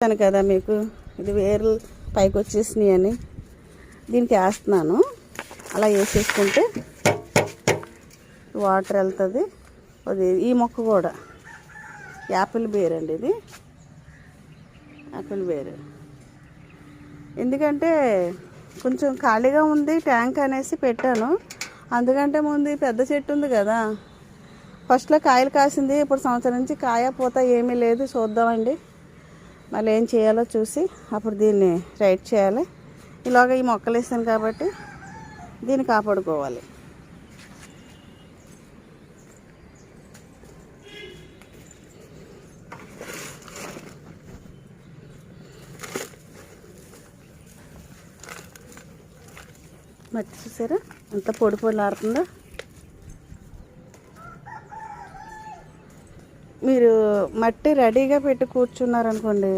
చెప్పాను కదా మీకు, ఇది వేర్లు పైకి వచ్చేసినాయి అని. దీనికి వేస్తున్నాను. అలా వేసేసుకుంటే వాటర్ వెళ్తుంది. అది ఈ మొక్క కూడా యాపిల్ బేర్ అండి, ఇది యాపిల్ బేర్. ఎందుకంటే కొంచెం ఖాళీగా ఉంది ట్యాంక్ అనేసి పెట్టాను. అందుకంటే ముందు పెద్ద చెట్టు ఉంది కదా, ఫస్ట్లో కాయలు కాసింది. ఇప్పుడు సంవత్సరం నుంచి కాయ పూత ఏమీ లేదు. చూద్దామండి మళ్ళీ ఏం చేయాలో చూసి అప్పుడు దీన్ని రైట్ చేయాలి. ఇలాగ ఈ మొక్కలు వేసాను కాబట్టి దీన్ని కాపాడుకోవాలి. మట్టి చూసారా ఎంత పొడి పొడిలాడుతుందో. మీరు మట్టి రెడీగా పెట్టి కూర్చున్నారనుకోండి,